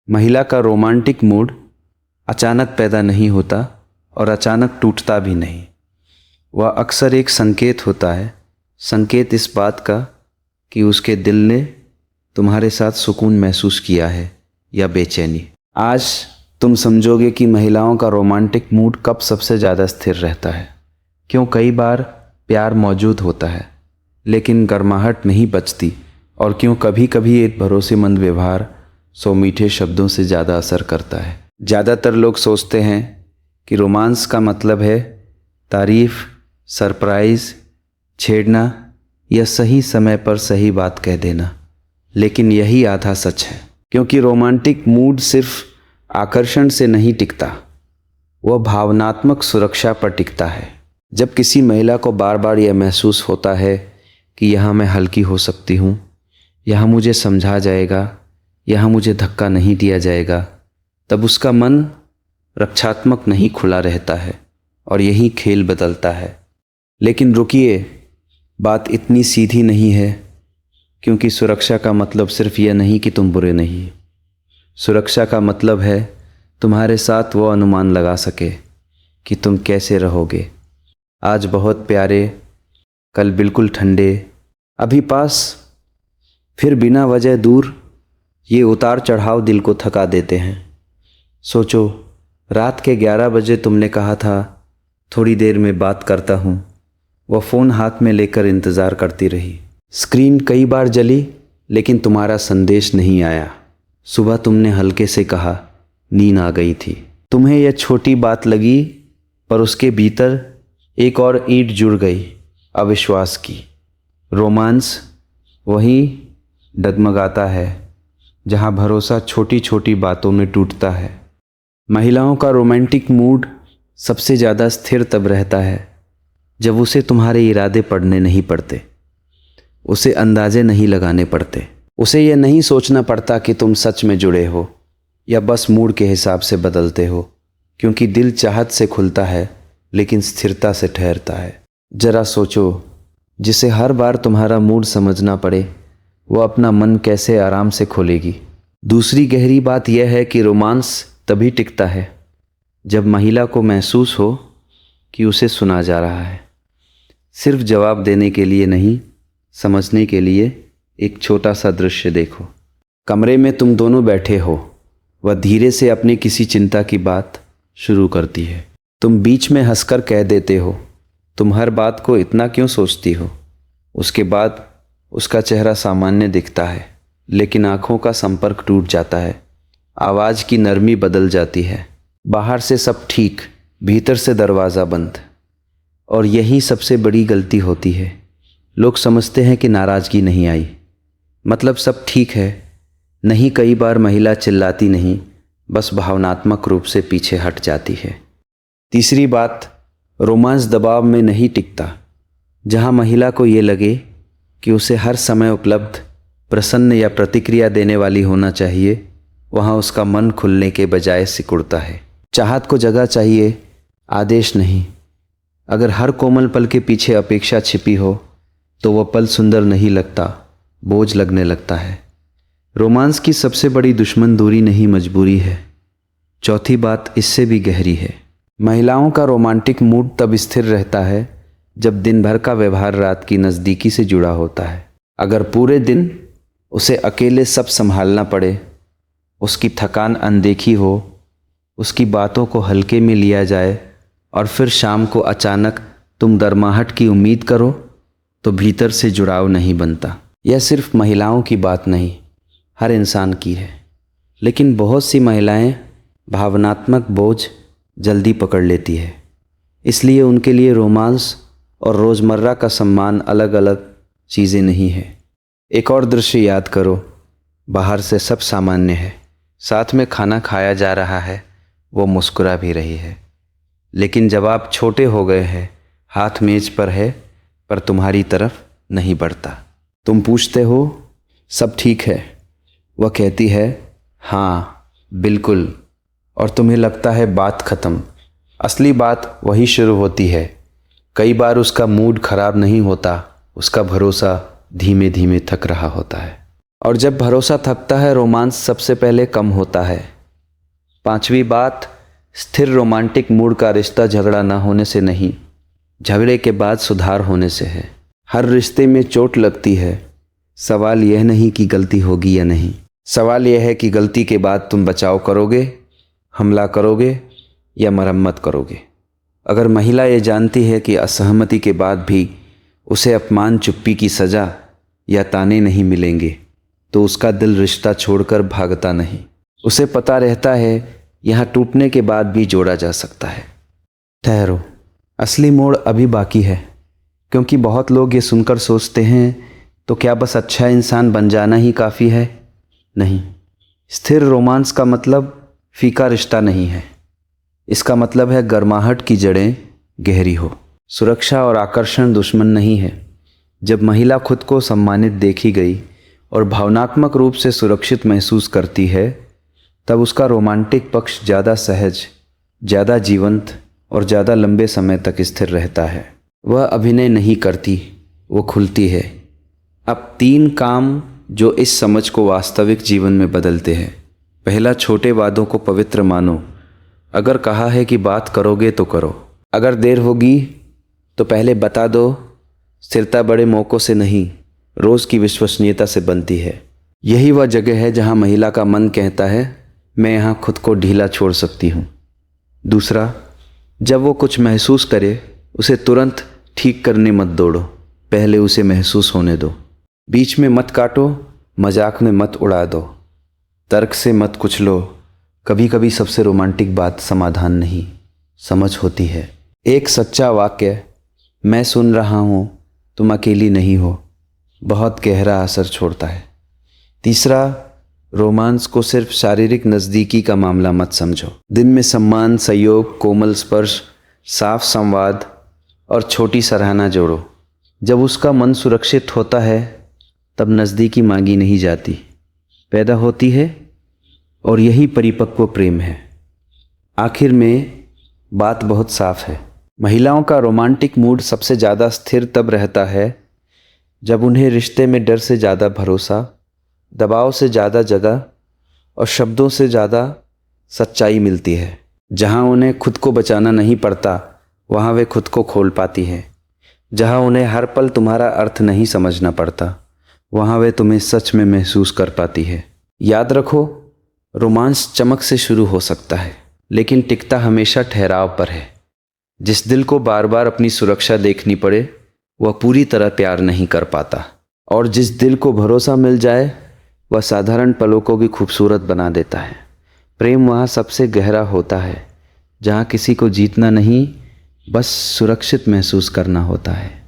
महिला का romantic mood अचानक पैदा नहीं होता और अचानक टूटता भी नहीं। वह अक्सर एक संकेत होता है, संकेत इस बात का कि उसके दिल ने तुम्हारे साथ सुकून महसूस किया है या बेचैनी। आज तुम समझोगे कि महिलाओं का रोमांटिक मूड कब सबसे ज़्यादा स्थिर रहता है। क्यों कई बार प्यार मौजूद होता है लेकिन गर्माहट नहीं बचती, और क्यों कभी कभी एक भरोसेमंद व्यवहार 100 मीठे शब्दों से ज़्यादा असर करता है। ज़्यादातर लोग सोचते हैं कि रोमांस का मतलब है तारीफ़, सरप्राइज़, छेड़ना या सही समय पर सही बात कह देना, लेकिन यही आधा सच है। क्योंकि रोमांटिक मूड सिर्फ आकर्षण से नहीं टिकता, वह भावनात्मक सुरक्षा पर टिकता है। जब किसी महिला को बार बार यह महसूस होता है कि यहाँ मैं हल्की हो सकती हूँ, यहाँ मुझे समझा जाएगा, यहाँ मुझे धक्का नहीं दिया जाएगा, तब उसका मन रक्षात्मक नहीं खुला रहता है और यही खेल बदलता है। लेकिन रुकिए, बात इतनी सीधी नहीं है, क्योंकि सुरक्षा का मतलब सिर्फ यह नहीं कि तुम बुरे नहीं। सुरक्षा का मतलब है तुम्हारे साथ वो अनुमान लगा सके कि तुम कैसे रहोगे। आज बहुत प्यारे, कल बिल्कुल ठंडे, अभी पास फिर बिना वजह दूर। ये उतार चढ़ाव दिल को थका देते हैं। सोचो, रात के 11 बजे तुमने कहा था थोड़ी देर में बात करता हूँ। वह फ़ोन हाथ में लेकर इंतज़ार करती रही। स्क्रीन कई बार जली लेकिन तुम्हारा संदेश नहीं आया। सुबह तुमने हल्के से कहा नींद आ गई थी। तुम्हें यह छोटी बात लगी, पर उसके भीतर एक और ईंट जुड़ गई, अविश्वास की। रोमांस वहीं डगमगाता है जहां भरोसा छोटी छोटी बातों में टूटता है। महिलाओं का रोमांटिक मूड सबसे ज़्यादा स्थिर तब रहता है जब उसे तुम्हारे इरादे पढ़ने नहीं पड़ते, उसे अंदाजे नहीं लगाने पड़ते, उसे यह नहीं सोचना पड़ता कि तुम सच में जुड़े हो या बस मूड के हिसाब से बदलते हो। क्योंकि दिल चाहत से खुलता है लेकिन स्थिरता से ठहरता है। जरा सोचो, जिसे हर बार तुम्हारा मूड समझना पड़े, वो अपना मन कैसे आराम से खोलेगी। दूसरी गहरी बात यह है कि रोमांस तभी टिकता है जब महिला को महसूस हो कि उसे सुना जा रहा है। सिर्फ जवाब देने के लिए नहीं, समझने के लिए। एक छोटा सा दृश्य देखो। कमरे में तुम दोनों बैठे हो, वह धीरे से अपनी किसी चिंता की बात शुरू करती है। तुम बीच में हंसकर कह देते हो, तुम हर बात को इतना क्यों सोचती हो। उसके बाद उसका चेहरा सामान्य दिखता है, लेकिन आंखों का संपर्क टूट जाता है, आवाज़ की नरमी बदल जाती है। बाहर से सब ठीक, भीतर से दरवाज़ा बंद। और यही सबसे बड़ी गलती होती है। लोग समझते हैं कि नाराज़गी नहीं आई, मतलब सब ठीक है। नहीं, कई बार महिला चिल्लाती नहीं, बस भावनात्मक रूप से पीछे हट जाती है। तीसरी बात, रोमांस दबाव में नहीं टिकता। जहाँ महिला को ये लगे कि उसे हर समय उपलब्ध, प्रसन्न या प्रतिक्रिया देने वाली होना चाहिए, वहाँ उसका मन खुलने के बजाय सिकुड़ता है। चाहत को जगह चाहिए, आदेश नहीं। अगर हर कोमल पल के पीछे अपेक्षा छिपी हो तो वह पल सुंदर नहीं लगता, बोझ लगने लगता है। रोमांस की सबसे बड़ी दुश्मन दूरी नहीं, मजबूरी है। चौथी बात इससे भी गहरी है। महिलाओं का रोमांटिक मूड तब स्थिर रहता है जब दिन भर का व्यवहार रात की नज़दीकी से जुड़ा होता है। अगर पूरे दिन उसे अकेले सब संभालना पड़े, उसकी थकान अनदेखी हो, उसकी बातों को हल्के में लिया जाए और फिर शाम को अचानक तुम गर्माहट की उम्मीद करो, तो भीतर से जुड़ाव नहीं बनता। यह सिर्फ महिलाओं की बात नहीं, हर इंसान की है। लेकिन बहुत सी महिलाएं भावनात्मक बोझ जल्दी पकड़ लेती है, इसलिए उनके लिए रोमांस और रोज़मर्रा का सम्मान अलग अलग चीज़ें नहीं है। एक और दृश्य याद करो। बाहर से सब सामान्य है, साथ में खाना खाया जा रहा है, वो मुस्कुरा भी रही है। लेकिन जब आप छोटे हो गए हैं, हाथ मेज पर है पर तुम्हारी तरफ नहीं बढ़ता। तुम पूछते हो सब ठीक है, वह कहती है हाँ बिल्कुल, और तुम्हें लगता है बात ख़त्म। असली बात वही शुरू होती है। कई बार उसका मूड खराब नहीं होता, उसका भरोसा धीमे धीमे थक रहा होता है। और जब भरोसा थकता है रोमांस सबसे पहले कम होता है। 5वीं बात, स्थिर रोमांटिक मूड का रिश्ता झगड़ा ना होने से नहीं, झगड़े के बाद सुधार होने से है। हर रिश्ते में चोट लगती है। सवाल यह नहीं कि गलती होगी या नहीं, सवाल यह है कि गलती के बाद तुम बचाव करोगे, हमला करोगे या मरम्मत करोगे। अगर महिला ये जानती है कि असहमति के बाद भी उसे अपमान, चुप्पी की सज़ा या ताने नहीं मिलेंगे, तो उसका दिल रिश्ता छोड़कर भागता नहीं। उसे पता रहता है यहाँ टूटने के बाद भी जोड़ा जा सकता है। ठहरो, असली मोड़ अभी बाकी है, क्योंकि बहुत लोग ये सुनकर सोचते हैं तो क्या बस अच्छा इंसान बन जाना ही काफ़ी है? नहीं, स्थिर रोमांस का मतलब फीका रिश्ता नहीं है। इसका मतलब है गर्माहट की जड़ें गहरी हो। सुरक्षा और आकर्षण दुश्मन नहीं है। जब महिला खुद को सम्मानित देखी गई और भावनात्मक रूप से सुरक्षित महसूस करती है, तब उसका रोमांटिक पक्ष ज़्यादा सहज, ज़्यादा जीवंत और ज़्यादा लंबे समय तक स्थिर रहता है। वह अभिनय नहीं करती, वो खुलती है। अब 3 काम जो इस समझ को वास्तविक जीवन में बदलते हैं। पहला, छोटे वादों को पवित्र मानो। अगर कहा है कि बात करोगे तो करो। अगर देर होगी तो पहले बता दो। स्थिरता बड़े मौक़ों से नहीं, रोज़ की विश्वसनीयता से बनती है। यही वह जगह है जहाँ महिला का मन कहता है, मैं यहाँ खुद को ढीला छोड़ सकती हूँ। दूसरा, जब वो कुछ महसूस करे उसे तुरंत ठीक करने मत दौड़ो, पहले उसे महसूस होने दो। बीच में मत काटो, मजाक में मत उड़ा दो, तर्क से मत कुचलो। कभी कभी सबसे रोमांटिक बात समाधान नहीं, समझ होती है। एक सच्चा वाक्य, मैं सुन रहा हूँ, तुम अकेली नहीं हो, बहुत गहरा असर छोड़ता है। तीसरा, रोमांस को सिर्फ शारीरिक नज़दीकी का मामला मत समझो। दिन में सम्मान, सहयोग, कोमल स्पर्श, साफ संवाद और छोटी सराहना जोड़ो। जब उसका मन सुरक्षित होता है तब नज़दीकी मांगी नहीं जाती, पैदा होती है, और यही परिपक्व प्रेम है। आखिर में बात बहुत साफ है। महिलाओं का रोमांटिक मूड सबसे ज़्यादा स्थिर तब रहता है जब उन्हें रिश्ते में डर से ज़्यादा भरोसा, दबाव से ज़्यादा जगह और शब्दों से ज़्यादा सच्चाई मिलती है। जहाँ उन्हें खुद को बचाना नहीं पड़ता, वहाँ वे खुद को खोल पाती हैं। जहाँ उन्हें हर पल तुम्हारा अर्थ नहीं समझना पड़ता, वहाँ वे तुम्हें सच में महसूस कर पाती है। याद रखो, रोमांस चमक से शुरू हो सकता है, लेकिन टिकता हमेशा ठहराव पर है। जिस दिल को बार बार अपनी सुरक्षा देखनी पड़े, वह पूरी तरह प्यार नहीं कर पाता, और जिस दिल को भरोसा मिल जाए, वह साधारण पलों को भी खूबसूरत बना देता है। प्रेम वहाँ सबसे गहरा होता है जहाँ किसी को जीतना नहीं, बस सुरक्षित महसूस करना होता है।